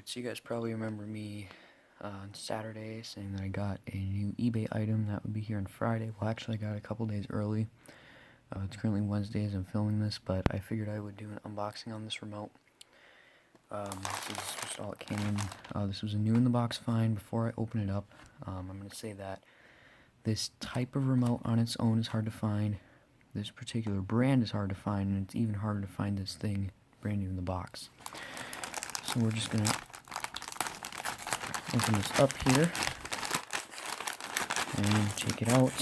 Alright, so you guys probably remember me on Saturday saying that I got a new eBay item that would be here on Friday. Well, actually, I got it a couple days early. It's currently Wednesday as I'm filming this, but I figured I would do an unboxing on this remote. This is just all it came in. This was a new in the box find. Before I open it up, I'm going to say that this type of remote on its own is hard to find. This particular brand is hard to find, and it's even harder to find this thing brand new in the box. So we're just going to open this up here and check it out.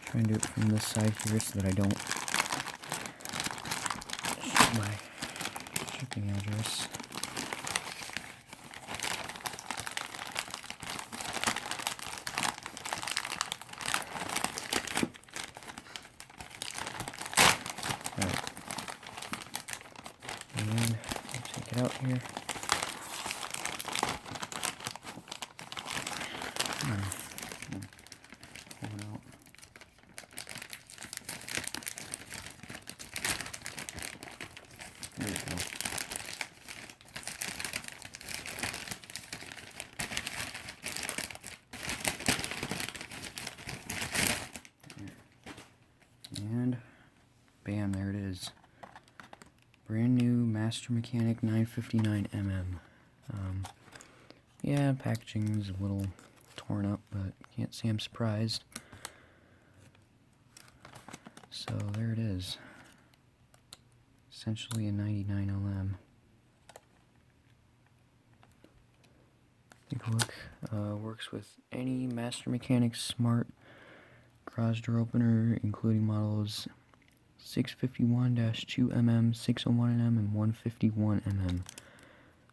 Try and do it from this side here so that I don't show my shipping address. Alright. And then I'll take it out here. Pull it out. There we go. And bam, there it is. Brand new Master Mechanic 959mm. Yeah, packaging is a little torn up, but can't say I'm surprised. So there it is. Essentially a 99LM. Take a look. Works with any Master Mechanic Smart garage door opener, including models 651-2mm, 601mm, and 151mm.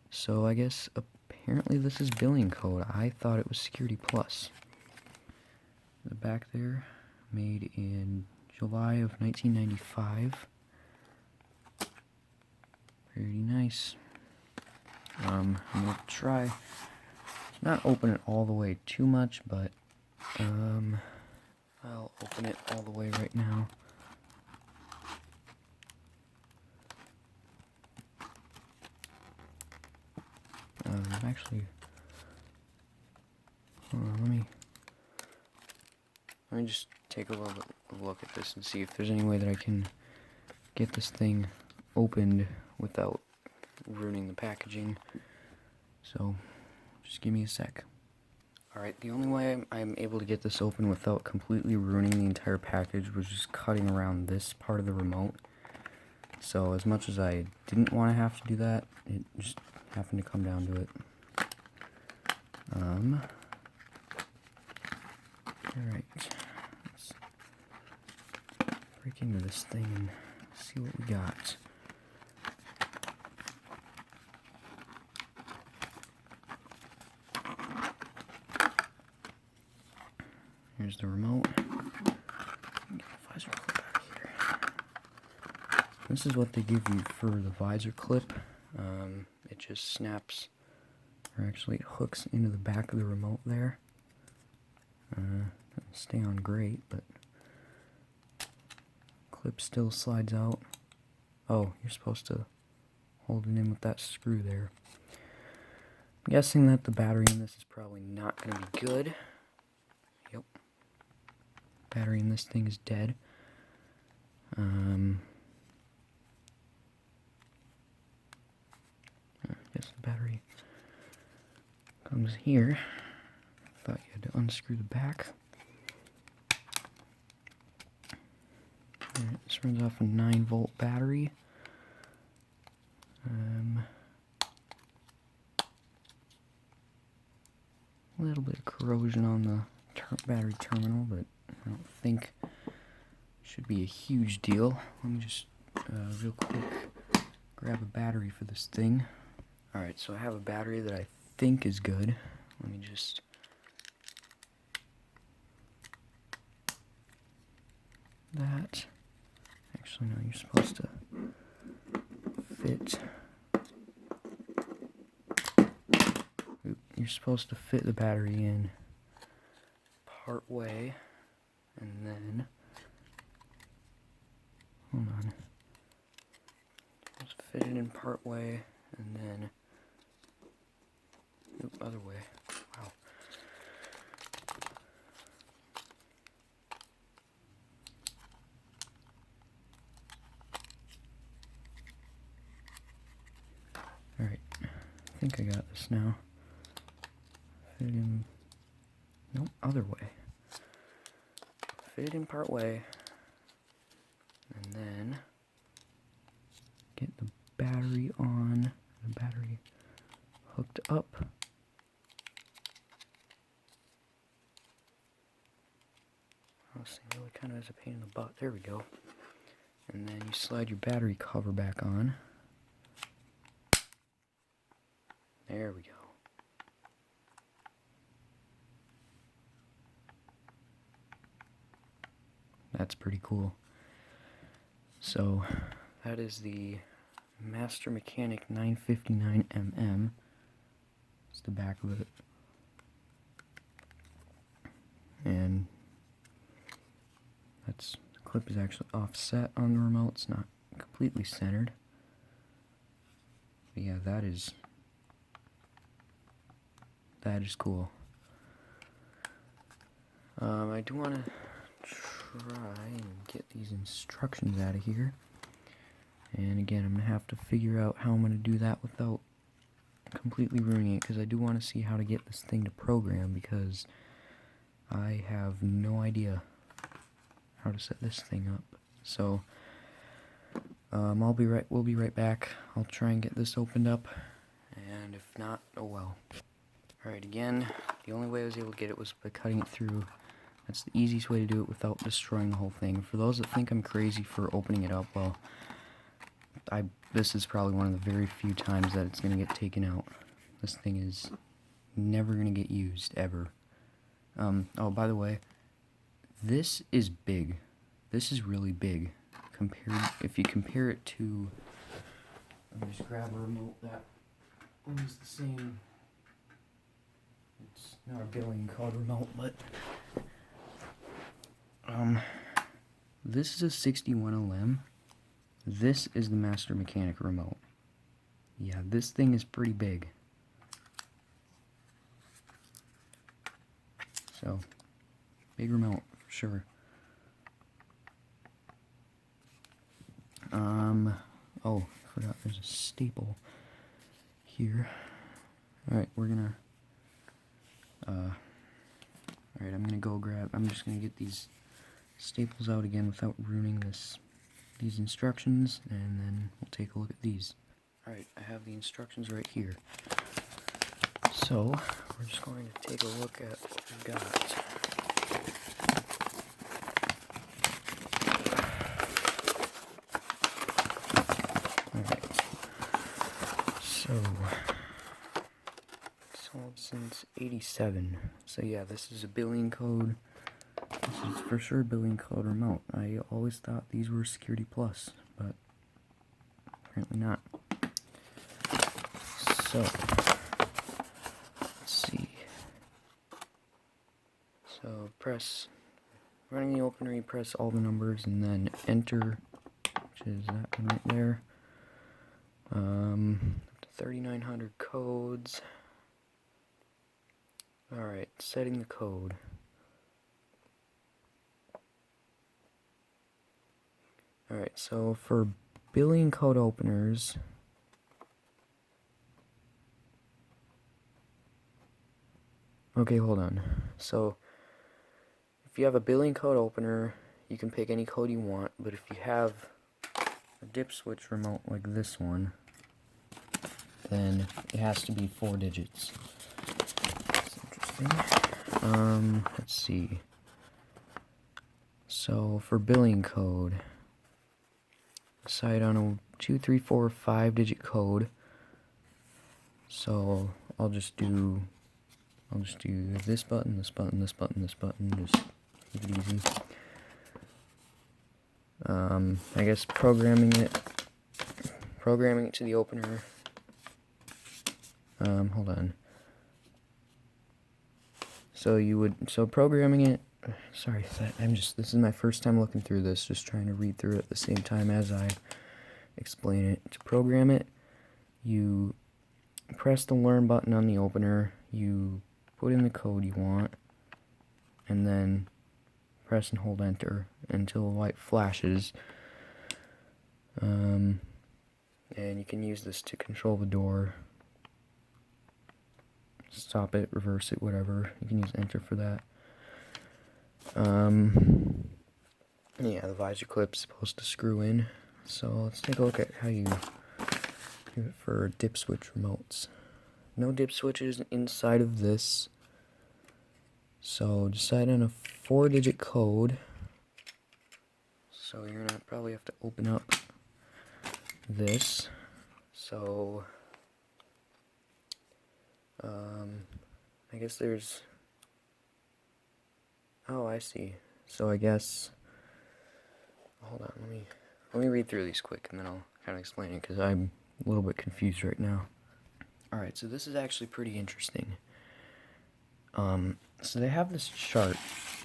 So I guess apparently this is billing code. I thought it was Security Plus. The back there, made in July of 1995. Pretty nice. I'm gonna try to not open it all the way too much, but I'll open it all the way right now. Actually, hold on, let me just take a little bit of a look at this and see if there's any way that I can get this thing opened without ruining the packaging. So, just give me a sec. Alright, the only way I'm able to get this open without completely ruining the entire package was just cutting around this part of the remote. So, as much as I didn't want to have to do that, it just happened to come down to it. Alright, let's break into this thing and see what we got. Here's the remote. Get the visor clip out of here. This is what they give you for the visor clip. It just snaps, or actually it hooks into the back of the remote there. Doesn't stay on great, but clip still slides out. Oh, you're supposed to hold it in with that screw there. I'm guessing that the battery in this is probably not going to be good. Yep. Battery in this thing is dead. I guess the battery comes here. Thought you had to unscrew the back. Alright, this runs off a 9-volt battery. A little bit of corrosion on the battery terminal, but I don't think it should be a huge deal. Let me just real quick grab a battery for this thing. Alright, so I have a battery that I think is good. Let me just that. Actually, no, you're supposed to fit. You're supposed to fit the battery in part way, and then, oh my in part way, and then other way. Wow. Alright, I think I got this now. Fit it in. Nope, other way. Fit it in part way, and then get the battery on, the battery hooked up. This thing really kind of is a pain in the butt. There we go. And then you slide your battery cover back on. There we go. That's pretty cool. So, that is the Master Mechanic 959mm. It's the back of it. And the clip is actually offset on the remote. It's not completely centered. But yeah, that is cool. I do want to try and get these instructions out of here. And again, I'm going to have to figure out how I'm going to do that without completely ruining it, because I do want to see how to get this thing to program, because I have no idea how to set this thing up. So we'll be right back. I'll try and get this opened up, and if not, oh well. Alright, again, the only way I was able to get it was by cutting it through. That's the easiest way to do it without destroying the whole thing. For those that think I'm crazy for opening it up, well, this is probably one of the very few times that it's going to get taken out. This thing is never going to get used, ever. Oh, by the way, this is big. This is really big. If you compare it to, let me just grab a remote that is the same. It's not a billing code remote, but this is a 61LM. This is the Master Mechanic remote. Yeah, this thing is pretty big. So, big remote for sure. Oh, I forgot there's a staple here. Alright, we're gonna alright, I'm just gonna get these staples out again without ruining these instructions, and then we'll take a look at these. Alright, I have the instructions right here. So, we're just going to take a look at what we've got. Alright, so, sold since 87. So yeah, this is a billing code. This is for sure billing code remote. I always thought these were Security Plus, but apparently not. So, let's see. So running the opener, you press all the numbers and then enter, which is that one right there. Up to 3,900 codes. Alright, setting the code. Alright, so for billing code openers, okay, hold on. So, if you have a billing code opener, you can pick any code you want, but if you have a dip switch remote like this one, then it has to be 4 digits. That's interesting. Let's see. So, for billing code, decide on a 2, 3, 4, 5 digit code. So I'll just do this button, this button, this button, this button. Just keep it easy. I guess programming it to the opener. Hold on. So programming it. Sorry, this is my first time looking through this, just trying to read through it at the same time as I explain it. To program it, you press the learn button on the opener, you put in the code you want, and then press and hold enter until a light flashes. And you can use this to control the door, stop it, reverse it, whatever. You can use enter for that. Yeah, the visor clip's supposed to screw in. So let's take a look at how you do it for dip switch remotes. No dip switches inside of this. So decide on a 4-digit code. So you're gonna probably have to open up this. So I guess there's, oh, I see. So I guess, hold on, let me read through these quick and then I'll kind of explain it because I'm a little bit confused right now. Alright, so this is actually pretty interesting. So they have this chart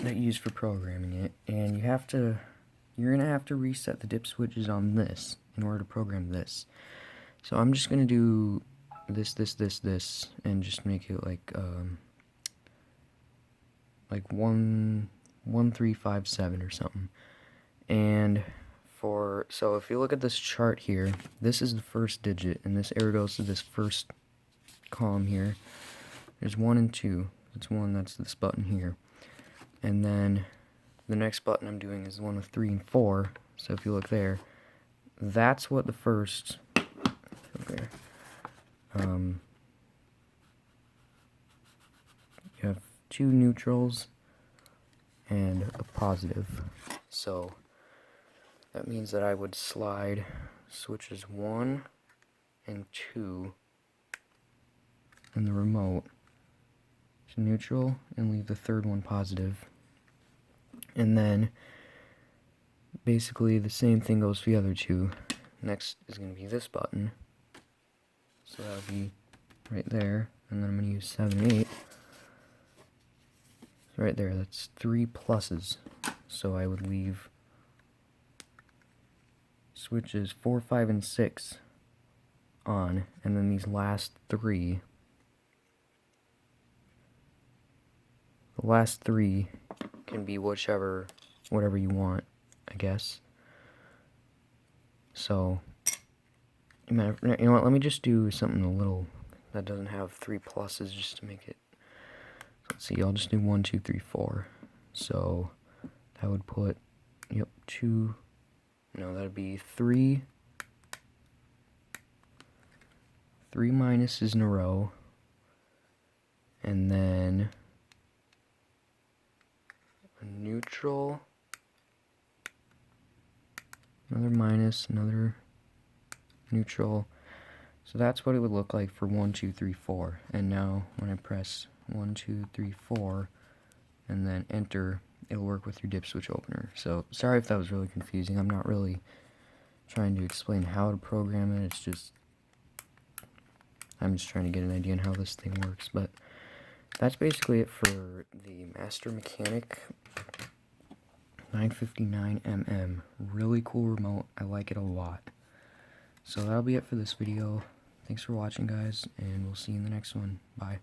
that you use for programming it, and you're gonna have to reset the dip switches on this in order to program this. So I'm just gonna do this, and just make it like 1357 or something. And so if you look at this chart here, this is the first digit, and this arrow goes to this first column here. There's 1 and 2. That's 1, that's this button here. And then the next button I'm doing is the one with 3 and 4. So if you look there, that's what the first, okay, you have 2 neutrals and a positive. So that means that I would slide switches 1 and 2 in the remote to neutral and leave the third one positive. And then basically the same thing goes for the other 2. Next is going to be this button. So that'll be right there. And then I'm going to use 7 and 8. So right there, that's 3 pluses. So I would leave switches 4, 5, and 6 on, and then these last 3. The last 3 can be whatever you want, I guess. So, you know what, let me just do something a little that doesn't have 3 pluses just to make it. Let's see, I'll just do 1, 2, 3, 4. So, that would put, yep, 2, no, that'd be 3 minuses in a row, and then a neutral, another minus, another neutral. So that's what it would look like for 1, 2, 3, 4. And now when I press 1, 2, 3, 4 and then enter, it'll work with your dip switch opener. So sorry if that was really confusing. I'm not really trying to explain how to program it. It's just, I'm just trying to get an idea on how this thing works. But that's basically it for the Master Mechanic 959mm. Really cool remote. I like it a lot. So that'll be it for this video. Thanks for watching, guys, and we'll see you in the next one. Bye.